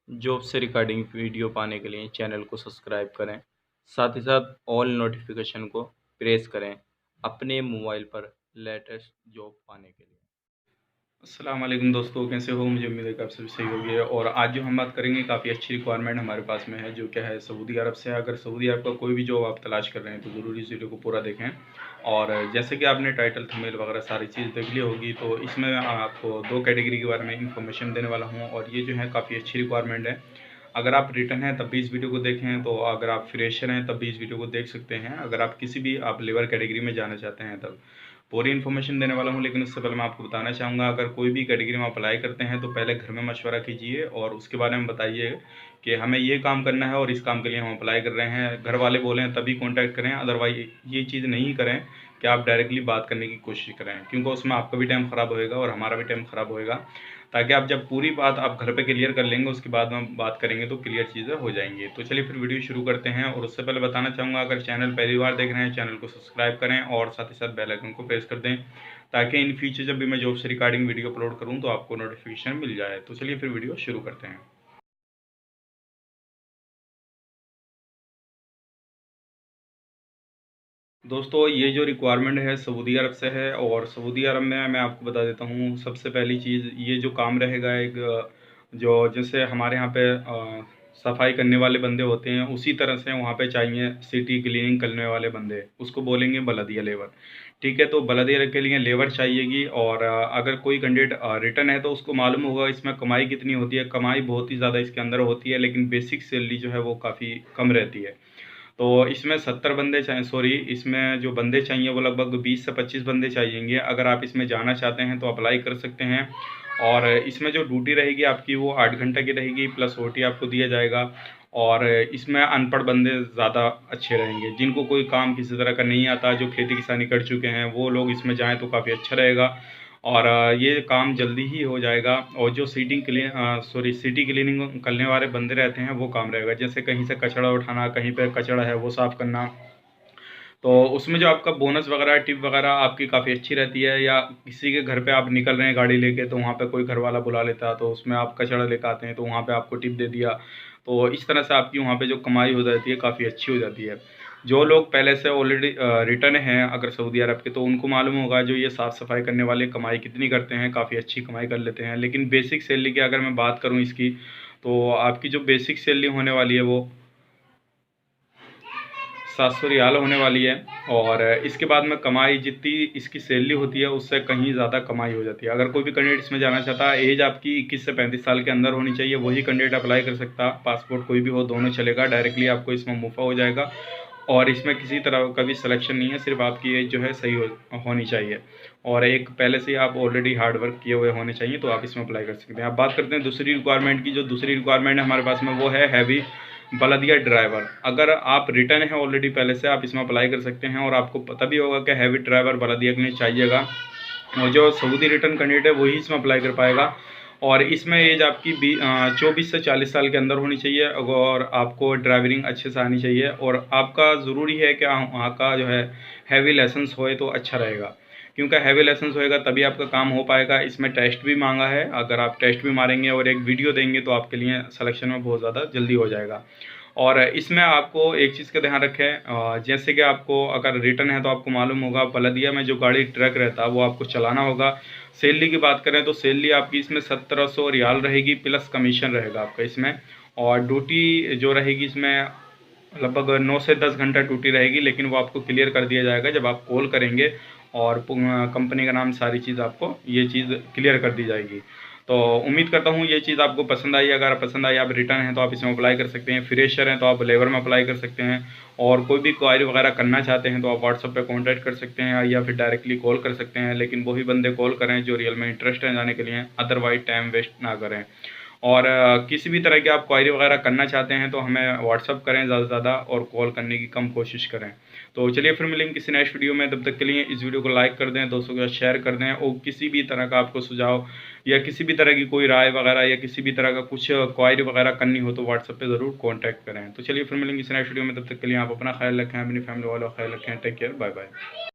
Job से regarding video पाने के लिए चैनल को सब्सक्राइब करें। साथ ही साथ ऑल नोटिफिकेशन को प्रेस करें अपने मोबाइल पर लेटेस्ट जॉब पाने के लिए। अस्सलाम वालेकुम दोस्तों, कैसे हो? मुझे उम्मीद है कि आप सभी सही होंगे। और आज जो हम बात करेंगे, काफ़ी अच्छी रिक्वायरमेंट हमारे पास में है, जो क्या है सऊदी अरब से। अगर सऊदी अरब का कोई भी जॉब आप तलाश कर रहे हैं तो ज़रूर इस वीडियो को पूरा देखें। और जैसे कि आपने टाइटल, थंबनेल वगैरह सारी चीज़ देख ली होगी, तो इसमें आपको दो कैटेगरी के बारे में इंफॉर्मेशन देने वाला हूँ। और ये जो है काफ़ी अच्छी रिक्वायरमेंट है। अगर आप रिटर्न हैं तब भी इस वीडियो को देखें, तो अगर आप फ्रेशर हैं तब भी इस वीडियो को देख सकते हैं। अगर आप किसी भी आप लेबर कैटेगरी में जाना चाहते हैं तब पूरी इन्फॉर्मेशन देने वाला हूँ। लेकिन उससे पहले मैं आपको बताना चाहूँगा, अगर कोई भी कैटेगरी में अप्लाई करते हैं तो पहले घर में मशवरा कीजिए और उसके बारे में बताइए कि हमें ये काम करना है और इस काम के लिए हम अप्लाई कर रहे हैं। घर वाले बोलें तभी कॉन्टैक्ट करें, अदरवाइज ये चीज़ नहीं करें कि आप डायरेक्टली बात करने की कोशिश करें, क्योंकि उसमें आपका भी टाइम ख़राब होएगा और हमारा भी टाइम ख़राब होएगा। ताकि आप जब पूरी बात आप घर पे क्लियर कर लेंगे, उसके बाद में बात करेंगे तो क्लियर चीज़ें हो जाएंगी। तो चलिए फिर वीडियो शुरू करते हैं। और उससे पहले बताना चाहूँगा, अगर चैनल पहली बार देख रहे हैं चैनल को सब्सक्राइब करें और साथ ही साथ बेल आइकन को प्रेस कर दें, ताकि इन फ्यूचर जब भी मैं जॉब से रिगार्डिंग वीडियो अपलोड करूँ तो आपको नोटिफिकेशन मिल जाए। तो चलिए फिर वीडियो शुरू करते हैं। दोस्तों, ये जो रिक्वायरमेंट है सऊदी अरब से है। और सऊदी अरब में मैं आपको बता देता हूँ, सबसे पहली चीज़ ये जो काम रहेगा, एक जो जैसे हमारे यहाँ पे सफाई करने वाले बंदे होते हैं, उसी तरह से वहाँ पे चाहिए सिटी क्लीनिंग करने वाले बंदे, उसको बोलेंगे बलदिया लेबर। ठीक है, तो बलदिया के लिए लेबर चाहिएगी। और अगर कोई कैंडिडेट रिटर्न है तो उसको मालूम होगा इसमें कमाई कितनी होती है। कमाई बहुत ही ज़्यादा इसके अंदर होती है, लेकिन बेसिक सैलरी जो है वो काफ़ी कम रहती है। तो इसमें 70 बंदे चाहिए, सॉरी, इसमें जो बंदे चाहिए वो लगभग 20 से 25 बंदे चाहिएंगे। अगर आप इसमें जाना चाहते हैं तो अप्लाई कर सकते हैं। और इसमें जो ड्यूटी रहेगी आपकी वो 8 घंटे की रहेगी, प्लस ओटी आपको दिया जाएगा। और इसमें अनपढ़ बंदे ज़्यादा अच्छे रहेंगे, जिनको कोई काम किसी तरह का नहीं आता, जो खेती किसानी कर चुके हैं, वो लोग इसमें जाएँ तो काफ़ी अच्छा रहेगा। और ये काम जल्दी ही हो जाएगा। और जो सिटी क्लीनिंग करने वाले बंदे रहते हैं वो काम रहेगा, जैसे कहीं से कचरा उठाना, कहीं पे कचरा है वो साफ़ करना। तो उसमें जो आपका बोनस वगैरह, टिप वगैरह आपकी काफ़ी अच्छी रहती है। या किसी के घर पे आप निकल रहे हैं गाड़ी लेके, तो वहाँ पे कोई घर वाला बुला लेता है, तो उसमें आप कचरा लेकर आते हैं तो वहाँ पे आपको टिप दे दिया। तो इस तरह से आपकी वहाँ पे जो कमाई हो जाती है काफ़ी अच्छी हो जाती है। जो लोग पहले से ऑलरेडी रिटर्न हैं अगर सऊदी अरब के, तो उनको मालूम होगा जो ये साफ़ सफाई करने वाले कमाई कितनी करते हैं, काफ़ी अच्छी कमाई कर लेते हैं। लेकिन बेसिक सैलरी की अगर मैं बात करूँ इसकी, तो आपकी जो बेसिक सैलरी होने वाली है वो 700 रियाल होने वाली है। और इसके बाद में कमाई जितनी इसकी सैलरी होती है उससे कहीं ज़्यादा कमाई हो जाती है। अगर कोई भी कैंडिडेट इसमें जाना चाहता है, एज आपकी 21 से 35 साल के अंदर होनी चाहिए, वही कैंडिडेट अप्लाई कर सकता है। पासपोर्ट कोई भी हो, दोनों चलेगा, डायरेक्टली आपको इसमें मुफ़ा हो जाएगा। और इसमें किसी तरह का भी सिलेक्शन नहीं है, सिर्फ आपकी एज जो है सही होनी चाहिए। और एक पहले से ही आप ऑलरेडी हार्ड वर्क किए हुए होने चाहिए, तो आप इसमें अप्लाई कर सकते हैं। अब बात करते हैं दूसरी रिक्वायरमेंट की। जो दूसरी रिक्वायरमेंट है हमारे पास में वो है हैवी बलदिया ड्राइवर। अगर आप रिटर्न है ऑलरेडी पहले से, आप इसमें अप्लाई कर सकते हैं। और आपको पता भी होगा कि हैवी ड्राइवर बलदिया के लिए चाहिएगा, और जो सऊदी रिटर्न कैंडिडेट है वही इसमें अप्लाई कर पाएगा। और इसमें एज आपकी 24 से 40 साल के अंदर होनी चाहिए। और आपको ड्राइविंग अच्छे से आनी चाहिए। और आपका ज़रूरी है कि वहाँ का जो है हैवी लाइसेंस होए तो अच्छा रहेगा, क्योंकि हैवी लाइसेंस होएगा तभी आपका काम हो पाएगा। इसमें टेस्ट भी मांगा है, अगर आप टेस्ट भी मारेंगे और एक वीडियो देंगे तो आपके लिए सिलेक्शन में बहुत ज़्यादा जल्दी हो जाएगा। और इसमें आपको एक चीज़ का ध्यान रखें, जैसे कि आपको अगर रिटर्न है तो आपको मालूम होगा बलदिया में जो गाड़ी ट्रक रहता है वो आपको चलाना होगा। सैलरी की बात करें तो सैलरी आपकी इसमें 1700 रियाल रहेगी, प्लस कमीशन रहेगा आपका इसमें। और ड्यूटी जो रहेगी इसमें लगभग 9 से 10 घंटा ड्यूटी रहेगी, लेकिन वो आपको क्लियर कर दिया जाएगा जब आप कॉल करेंगे। और कंपनी का नाम, सारी चीज़ आपको ये चीज़ क्लियर कर दी जाएगी। तो उम्मीद करता हूँ ये चीज़ आपको पसंद आई। अगर पसंद आई, आप रिटर्न हैं तो आप इसमें अप्लाई कर सकते हैं। फ्रेशर हैं तो आप लेबर में अप्लाई कर सकते हैं। और कोई भी क्वायरी वगैरह करना चाहते हैं तो आप व्हाट्सएप पे कांटेक्ट कर सकते हैं, या फिर डायरेक्टली कॉल कर सकते हैं। लेकिन वही बंदे कॉल करें जो रियल में इंटरेस्ट है जाने के लिए, अदरवाइज टाइम वेस्ट ना करें। और किसी भी तरह की आप क्वायरी वगैरह करना चाहते हैं तो हमें व्हाट्सअप करें ज़्यादा से ज़्यादा, और कॉल करने की कम कोशिश करें। तो चलिए फिर मिलेंगे किसी नेक्स्ट वीडियो में। तब तक के लिए इस वीडियो को लाइक कर दें, दोस्तों के साथ शेयर कर दें। और किसी भी तरह का आपको सुझाव या किसी भी तरह की कोई राय वगैरह या किसी भी तरह का कुछ क्वायरी वगैरह करनी हो तो व्हाट्सएप पे ज़रूर कॉन्टैक्ट करें। तो चलिए फिर मिलेंगे किसी नेक्स्ट वीडियो में। तब तक के लिए आप अपना ख्याल रखें, अपनी फैमिली वालों का ख्याल रखें। Take care, bye bye.